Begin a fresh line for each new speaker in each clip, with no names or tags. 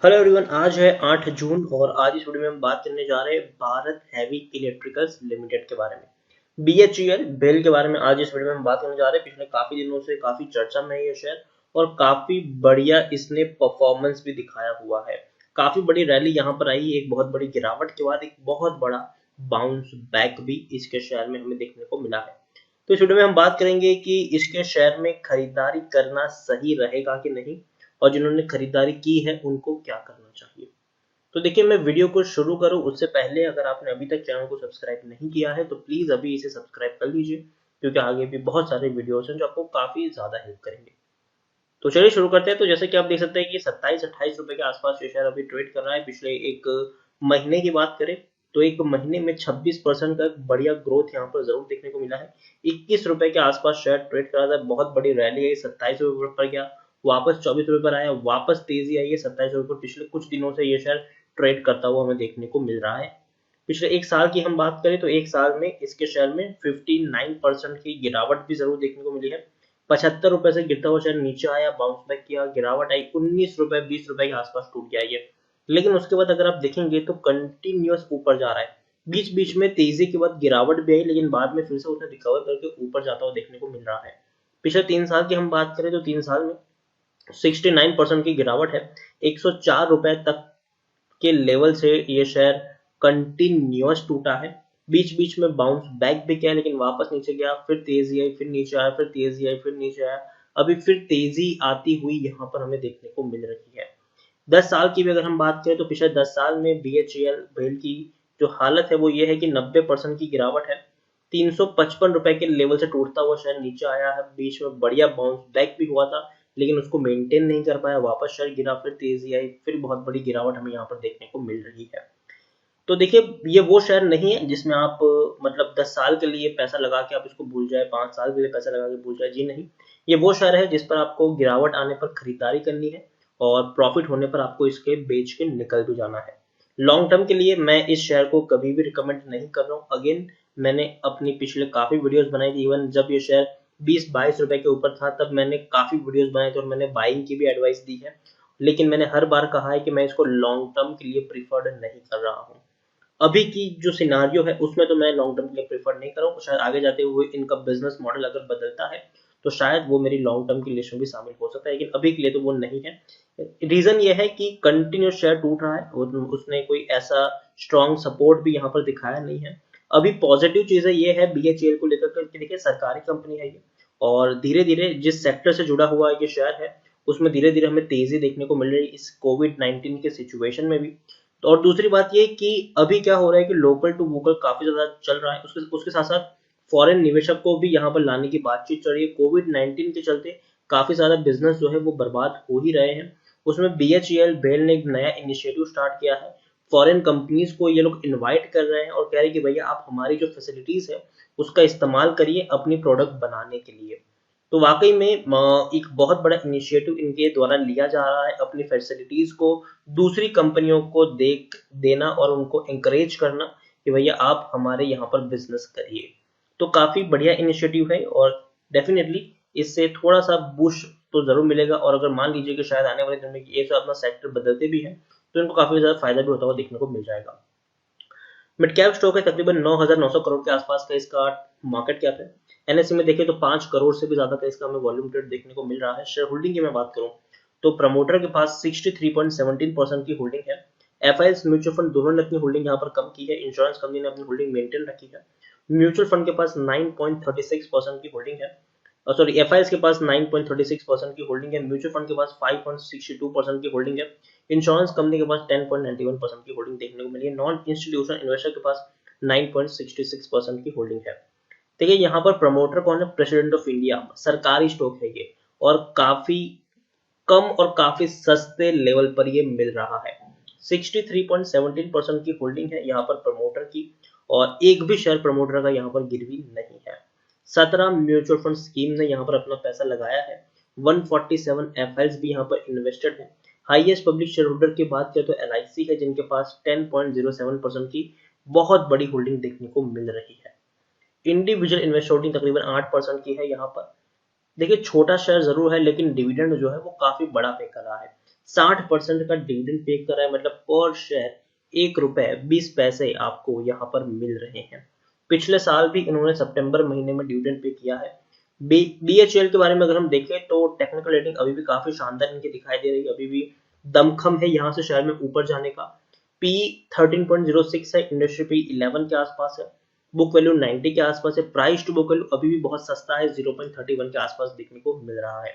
Hello everyone, आज है 8 जून और आज इस वीडियो में हम बात करने जा रहे हैं भारत हैवी इलेक्ट्रिकल्स लिमिटेड के बारे में। बीएचईएल बेल के बारे में आज इस वीडियो में हम बात करने जा रहे हैं। पिछले काफी दिनों से काफी चर्चा में है ये शेयर और काफी बढ़िया इसने परफॉर्मेंस भी दिखाया हुआ है। काफी बड़ी रैली यहाँ पर आई, एक बहुत बड़ी गिरावट के बाद एक बहुत बड़ा बाउंस बैक भी इसके शेयर में हमें देखने को मिला है। तो इस वीडियो में हम बात करेंगे कि इसके शेयर में खरीदारी करना सही रहेगा कि नहीं और जिन्होंने खरीदारी की है उनको क्या करना चाहिए। तो देखिए, मैं वीडियो को शुरू करूं उससे पहले अगर आपने अभी तक चैनल को सब्सक्राइब नहीं किया है तो प्लीज अभी इसे सब्सक्राइब कर लीजिए, क्योंकि आगे भी बहुत सारे वीडियोस हैं जो आपको काफी ज्यादा हेल्प करेंगे। तो चलिए शुरू करते हैं। तो जैसे कि आप देख सकते हैं कि 27-28 रुपए के आसपास ये शेयर अभी ट्रेड कर रहा है। पिछले एक महीने की बात करें तो एक महीने में 26% का बढ़िया ग्रोथ यहाँ पर जरूर देखने को मिला है। 21 रुपए के आसपास शेयर ट्रेड कर रहा था, बहुत बड़ी रैली आई, 27 रुपए पर गया, वापस 24 रुपए पर आया, वापस तेजी आई है 27 रुपए पर। पिछले कुछ दिनों से ये शेयर ट्रेड करता हुआ हमें देखने को मिल रहा है। पिछले एक साल की हम बात करें तो एक साल में इसके शेयर में 59% की गिरावट भी जरूर देखने को मिली है। 75 रुपए से गिरता हुआ शेयर नीचे आया, बाउंस बैक किया, गिरावट आई, 19 रुपए 20 रुपए के आसपास टूट गया ये। लेकिन उसके बाद अगर आप देखेंगे तो कंटिन्यूअस ऊपर जा रहा है। बीच बीच में तेजी के बाद गिरावट भी आई, लेकिन बाद में फिर से उसने रिकवर करके ऊपर जाता हुआ देखने को मिल रहा है। पिछले 3 साल की हम बात करें तो 3 साल में 69% की गिरावट है। 104 रुपए तक के लेवल से ये शेयर कंटिन्यूअस टूटा है। बीच बीच में बाउंस बैक भी किया, लेकिन वापस नीचे गया, फिर तेजी आई, फिर नीचे आया, फिर तेजी आई, फिर नीचे आया। अभी फिर तेजी आती हुई यहाँ पर हमें देखने को मिल रही है। 10 साल की भी अगर हम बात करें तो पिछले 10 साल में बीएचईएल भेल की जो हालत है वो ये है कि 90% की गिरावट है। 355 रुपए के लेवल से टूटता हुआ शेयर नीचे आया है, बीच में बढ़िया बाउंस बैक भी हुआ था, लेकिन उसको मेंटेन नहीं कर पाया, वापस शेयर गिरा, फिर तेजी आई, फिर बहुत बड़ी गिरावट हमें यहाँ पर देखने को मिल रही है। तो देखिए, ये वो शेयर नहीं है जिसमें आप मतलब 10 साल के लिए पैसा लगा के आप इसको भूल जाए, 5 साल के लिए पैसा लगा के भूल जाए, जी नहीं। ये वो शेयर है जिस पर आपको गिरावट आने पर खरीदारी करनी है और प्रॉफिट होने पर आपको इसके बेच के निकल भी जाना है। लॉन्ग टर्म के लिए मैं इस शेयर को कभी भी रिकमेंड नहीं कर रहा हूँ। अगेन, मैंने अपनी पिछले काफी वीडियोस बनाई थी, इवन जब ये शेयर 20-22 रुपए के ऊपर था तब मैंने काफी वीडियोस बनाए थे और मैंने बाइंग की भी एडवाइस दी है। लेकिन मैंने हर बार कहा है कि मैं इसको लॉन्ग टर्म के लिए प्रीफर्ड नहीं कर रहा हूँ। अभी की जो सिनारियो है उसमें तो मैं लॉन्ग टर्म के लिए प्रेफर नहीं करूँ। शायद आगे जाते हुए इनका बिजनेस मॉडल अगर बदलता है तो शायद वो मेरी लॉन्ग टर्म की लिस्ट में भी शामिल हो सकता है, लेकिन अभी के लिए तो वो नहीं है। रीजन ये है कि कंटिन्यूस शेयर टूट रहा है और उसने कोई ऐसा स्ट्रॉन्ग सपोर्ट भी यहाँ पर दिखाया नहीं है। अभी पॉजिटिव चीजें ये है बीएचईएल को लेकर के, देखिए सरकारी कंपनी है ये और धीरे धीरे जिस सेक्टर से जुड़ा हुआ ये शेयर है उसमें धीरे धीरे हमें तेजी देखने को मिल रही है इस कोविड-19 के सिचुएशन में भी। तो और दूसरी बात ये कि अभी क्या हो रहा है कि लोकल टू वोकल काफी ज्यादा चल रहा है, उसके उसके साथ साथ फॉरेन निवेशक को भी यहाँ पर लाने की बातचीत चल रही है। कोविड-19 के चलते काफी ज्यादा बिजनेस जो है वो बर्बाद हो ही रहे हैं। उसमें बीएचईएल बेल ने एक नया इनिशिएटिव स्टार्ट किया है। फॉरेन कंपनीज को ये लोग इनवाइट कर रहे हैं और कह रहे हैं कि भैया आप हमारी जो फैसिलिटीज है उसका इस्तेमाल करिए अपनी प्रोडक्ट बनाने के लिए। तो वाकई में एक बहुत बड़ा इनिशिएटिव इनके द्वारा लिया जा रहा है अपनी फैसिलिटीज को दूसरी कंपनियों को देख देना और उनको एंकरेज करना कि भैया आप हमारे यहाँ पर बिजनेस करिए। तो काफी बढ़िया इनिशिएटिव है और डेफिनेटली इससे थोड़ा सा बुश तो जरूर मिलेगा। और अगर मान लीजिए कि शायद आने वाले दिन में ये सब अपना सेक्टर बदलते भी हैं तो इनको काफी ज्यादा फायदा भी होता हुआ देखने को मिल जाएगा। मिड कैप स्टॉक है, तकरीबन 9,900 करोड़ के आसपास का इसका मार्केट कैप है। एनएससी में देखें तो 5 करोड़ से भी ज्यादा का इसका हमें वॉल्यूम ट्रेड देखने को मिल रहा है। शेयर होल्डिंग की मैं बात करूं तो प्रमोटर के पास 63.17% की होल्डिंग है। एफआईएस म्यूचुअल फंड दोनों ने अपनी होल्डिंग यहाँ पर कम की है, इंश्योरेंस कंपनी ने अपनी होल्डिंग मेंटेन रखी है। म्यूचुअल फंड के पास 9.36% की होल्डिंग है, सॉरी एफआईएस के पास 9.36% की होल्डिंग है, म्यूचुअल फंड के पास 5.62% की होल्डिंग है, इंश्योरेंस कंपनी के पास 10.91% की होल्डिंग देखने को मिली है, नॉन इंस्टीट्यूशनल इन्वेस्टर के पास 9.66% की होल्डिंग है। देखिए यहाँ पर प्रमोटर कौन है, प्रेसिडेंट ऑफ इंडिया, सरकारी स्टॉक है ये और काफी कम और काफी सस्ते लेवल पर ये मिल रहा है। 63.17% की होल्डिंग है यहाँ पर प्रमोटर की और एक भी शेयर प्रमोटर का यहाँ पर गिरवी नहीं है। 17 म्यूचुअल फंड स्कीम ने यहाँ पर अपना पैसा लगाया है। 147 एफआईएस भी यहाँ पर इन्वेस्टेड है। हाईएस्ट पब्लिक शेयर होल्डर की बात करें तो एलआईसी है जिनके पास 10.07% की बहुत बड़ी होल्डिंग देखने को मिल रही है। इंडिविजुअल इन्वेस्टर होल्डिंग तकरीबन 8% की है यहाँ पर। देखिए छोटा शेयर जरूर है लेकिन डिविडेंड जो है वो काफी बड़ा पे कर रहा है। 60% का डिविडेंड पे कर रहा है, मतलब पर शेयर ₹1.20 आपको यहाँ पर मिल रहे हैं। पिछले साल भी इन्होंने सितंबर महीने में डिविडेंड पे किया है। BHEL के बारे में अगर हम देखें तो टेक्निकल रेटिंग अभी भी काफी शानदार इनकी दिखाई दे रही है, अभी भी दमखम है यहाँ से शेयर में ऊपर जाने का। P 13.06 है, इंडस्ट्री P 11 के आसपास है, बुक वैल्यू 90 के आसपास है, प्राइस टू बुक वैल्यू अभी भी बहुत सस्ता है, 0.31 के आसपास देखने को मिल रहा है।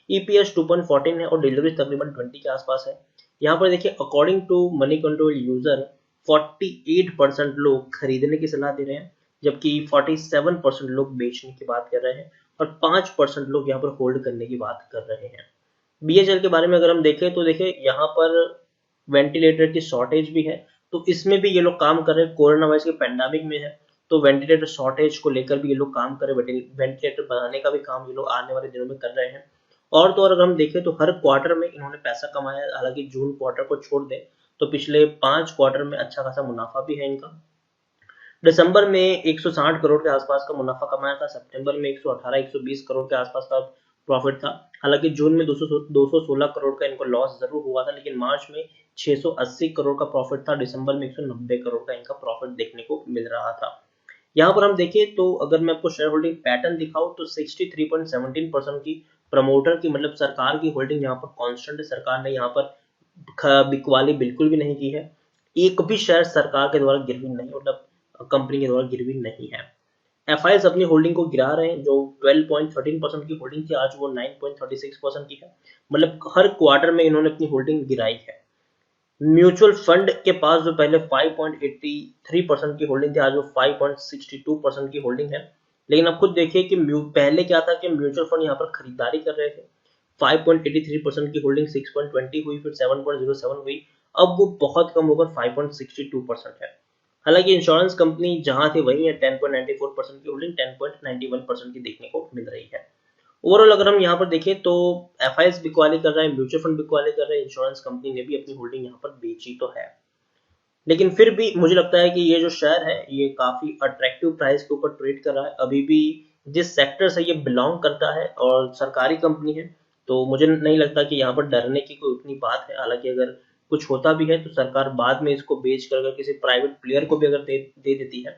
EPS 2.14 है और डिलीवरी तकरीबन 20 के आसपास है। यहाँ पर देखिए according to Moneycontrol user 48% लोग खरीदने की सलाह दे रहे हैं, जबकि 47% लोग बेचने की बात कर रहे हैं और 5% लोग यहाँ पर होल्ड करने की बात कर रहे हैं। BHEL के बारे में अगर हम देखें तो देखिए यहाँ पर वेंटिलेटर की शॉर्टेज भी है, तो इसमें भी ये लोग काम कर रहे हैं। कोरोना वायरस के पैंडेमिक में है तो वेंटिलेटर शॉर्टेज को लेकर भी ये लोग काम कर रहे हैं, वेंटिलेटर बनाने का भी काम ये लोग आने वाले दिनों में कर रहे हैं। और तो और अगर हम देखें तो हर क्वार्टर में इन्होंने पैसा कमाया है, हालांकि जून क्वार्टर को छोड़ दें तो पिछले 5 क्वार्टर में अच्छा खासा मुनाफा भी है इनका। दिसंबर में 160 करोड़ के आसपास का मुनाफा कमाया था, सितंबर में 118-120 करोड़ के आसपास का प्रॉफिट था। हालांकि जून में 216 करोड़ का इनको लॉस जरूर हुआ था, लेकिन मार्च में 680 करोड़ का प्रॉफिट था, दिसंबर में 190 करोड़ का इनका प्रॉफिट देखने को मिल रहा था। यहाँ पर हम देखें तो अगर मैं आपको शेयर होल्डिंग पैटर्न दिखाऊं तो 63.17% की प्रमोटर की, मतलब सरकार की होल्डिंग यहाँ पर कांस्टेंट है। सरकार ने यहाँ पर बिकवाली बिल्कुल भी नहीं की है, एक भी शेयर सरकार के द्वारा गिरवी नहीं, मतलब कंपनी के द्वारा गिरवी नहीं है। FIs अपनी होल्डिंग को गिरा रहे हैं, जो 12.13% की होल्डिंग थी आज वो 9.36% की है, मतलब हर क्वार्टर में इन्होंने अपनी होल्डिंग गिराई है। म्यूचुअल फंड के पास जो पहले 5.83% की होल्डिंग थी आज वो 5.62% की होल्डिंग है। लेकिन अब खुद देखिए कि पहले क्या था कि म्यूचुअल फंड यहाँ पर खरीदारी कर रहे थे, 5.83% की होल्डिंग 6.20 हुई, फिर 7.07 हुई, अब वो बहुत कम होकर 5.62% है। हालांकि इंश्योरेंस कंपनी जहां थी वही है, 10.94% की होल्डिंग 10.91% की देखने को मिल रही है। ओवरऑल अगर हम यहाँ पर देखें तो FIs बिकवाली कर रहा है, म्यूचुअल फंड बिकवाली कर रहे हैं, इंश्योरेंस कंपनी ने भी अपनी होल्डिंग यहाँ पर बेची तो है। लेकिन फिर भी मुझे लगता है कि ये जो शेयर है ये काफी अट्रैक्टिव प्राइस के ऊपर ट्रेड कर रहा है। अभी भी जिस सेक्टर से ये बिलोंग करता है और सरकारी कंपनी है, तो मुझे नहीं लगता कि यहाँ पर डरने की कोई उतनी बात है। हालांकि अगर कुछ होता भी है तो सरकार बाद में इसको बेच कर अगर किसी प्राइवेट प्लेयर को भी अगर दे देती है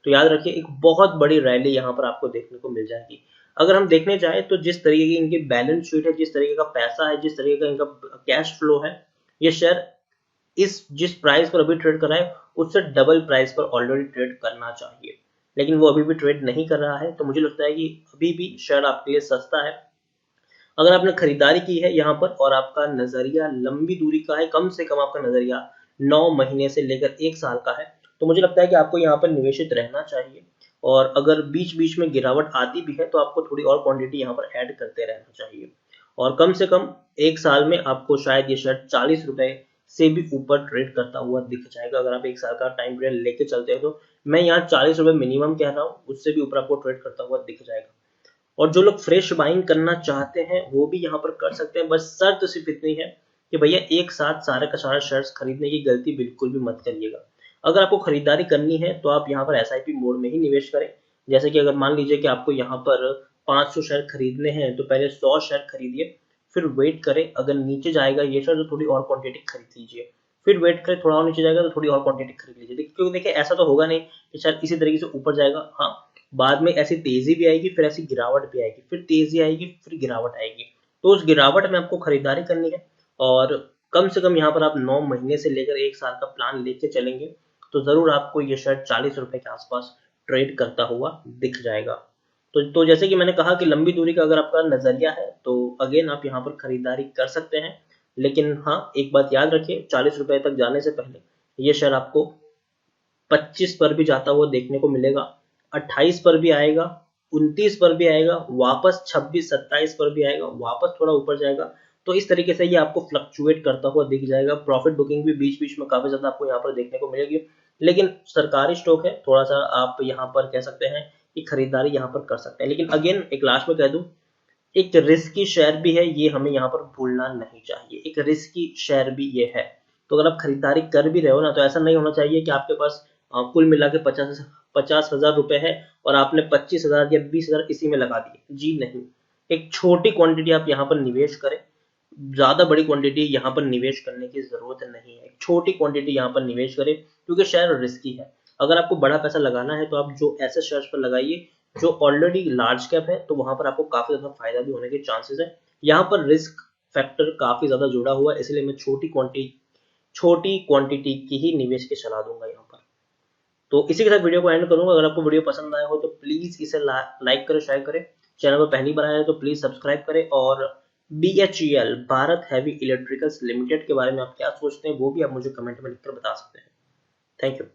तो याद रखिए एक बहुत बड़ी रैली यहाँ पर आपको देखने को मिल जाएगी। अगर हम देखने जाए तो जिस तरीके की इनकी बैलेंस शीट है, जिस तरीके का पैसा है, जिस तरीके का इनका कैश फ्लो है, ये शेयर जिस प्राइस पर अभी ट्रेड कर रहा है उससे डबल प्राइस पर ऑलरेडी ट्रेड करना चाहिए, लेकिन वो अभी भी ट्रेड नहीं कर रहा है। तो मुझे लगता है कि अभी भी शेयर आपके लिए सस्ता है। अगर आपने खरीदारी की है यहाँ पर और आपका नजरिया लंबी दूरी का है, कम से कम आपका नजरिया 9 महीने से लेकर 1 साल का है, तो मुझे लगता है कि आपको यहाँ पर निवेशित रहना चाहिए। और अगर बीच बीच में गिरावट आती भी है तो आपको थोड़ी और क्वांटिटी यहाँ पर ऐड करते रहना चाहिए। और कम से कम 1 साल में आपको शायद ये शेयर 40 रुपए से भी ऊपर ट्रेड करता हुआ दिख जाएगा। अगर आप 1 साल का टाइम पीरियड लेके चलते हैं तो मैं यहाँ 40 रुपए मिनिमम कह रहा हूँ, उससे भी ऊपर आपको ट्रेड करता हुआ दिख जाएगा। और जो लोग फ्रेश बाइंग करना चाहते हैं वो भी यहाँ पर कर सकते हैं, बस शर्त सिर्फ इतनी है कि भैया एक साथ सारे का सारा शेयर्स खरीदने की गलती बिल्कुल भी मत करिएगा। अगर आपको खरीदारी करनी है तो आप यहाँ पर SIP मोड में ही निवेश करें। जैसे कि अगर मान लीजिए कि आपको यहाँ पर 500 शेयर खरीदने हैं तो पहले 100 शेयर खरीदिए, फिर वेट करें, अगर नीचे जाएगा ये शेयर तो थोड़ी और क्वांटिटी खरीद लीजिए, फिर वेट करें, थोड़ा और नीचे जाएगा तो थोड़ी और क्वांटिटी खरीद लीजिए। क्योंकि देखिए ऐसा तो होगा नहीं कि शायद इसी तरीके से ऊपर जाएगा, हाँ बाद में ऐसी तेजी भी आएगी, फिर ऐसी गिरावट भी आएगी, फिर तेजी आएगी, फिर गिरावट आएगी, तो उस गिरावट में आपको खरीदारी करनी है। और कम से कम यहाँ पर आप 9 महीने से लेकर 1 साल का प्लान लेके चलेंगे तो जरूर आपको ये शेयर 40 रुपए के आसपास ट्रेड करता हुआ दिख जाएगा। तो जैसे कि मैंने कहा कि लंबी दूरी का अगर आपका नजरिया है तो अगेन आप यहाँ पर खरीदारी कर सकते हैं। लेकिन हाँ एक बात याद रखिए, 40 रुपए तक जाने से पहले ये शेयर आपको 25 पर भी जाता हुआ देखने को मिलेगा, 28 पर भी आएगा, 29 पर भी आएगा, वापस 26-27 पर भी आएगा, वापस थोड़ा ऊपर जाएगा। तो इस तरीके से ये आपको फ्लक्चुएट करता हुआ दिख जाएगा। प्रॉफिट बुकिंग भी बीच बीच में काफी ज्यादा आपको यहाँ पर देखने को मिलेगी, लेकिन सरकारी स्टॉक है, थोड़ा सा आप यहाँ पर कह सकते हैं कि खरीदारी यहाँ पर कर सकते हैं। लेकिन अगेन एक लास्ट में कह दूं, एक रिस्की शेयर भी है, ये हमें यहाँ पर भूलना नहीं चाहिए, एक रिस्की शेयर भी ये है। तो अगर आप खरीदारी कर भी रहे हो ना तो ऐसा नहीं होना चाहिए कि आपके पास कुल मिला के 50,000 रुपए है और आपने 25,000 या 20,000 इसी में लगा दिए, जी नहीं। एक छोटी क्वांटिटी आप यहाँ पर निवेश करें, ज्यादा बड़ी क्वांटिटी यहाँ पर निवेश करने की जरूरत नहीं है, छोटी क्वांटिटी यहाँ पर निवेश करें क्योंकि शेयर रिस्की है। अगर आपको बड़ा पैसा लगाना है तो आप जो ऐसे शेयर्स पर लगाइए जो ऑलरेडी लार्ज कैप है, तो वहां पर आपको काफी ज्यादा फायदा भी होने के चांसेस है। यहाँ पर रिस्क फैक्टर काफी ज्यादा जुड़ा हुआ है, इसलिए मैं छोटी क्वांटिटी की ही निवेश की सलाह दूंगा यहाँ पर। तो इसी के साथ वीडियो को एंड करूंगा। अगर आपको वीडियो पसंद आया हो तो प्लीज इसे लाइक करें, शेयर करें। चैनल पर पहली बार आया है तो प्लीज सब्सक्राइब करें। और BHEL Bharat heavy electricals limited के बारे में आप क्या सोचते हैं वो भी आप मुझे कमेंट में लिखकर बता सकते हैं। Thank you.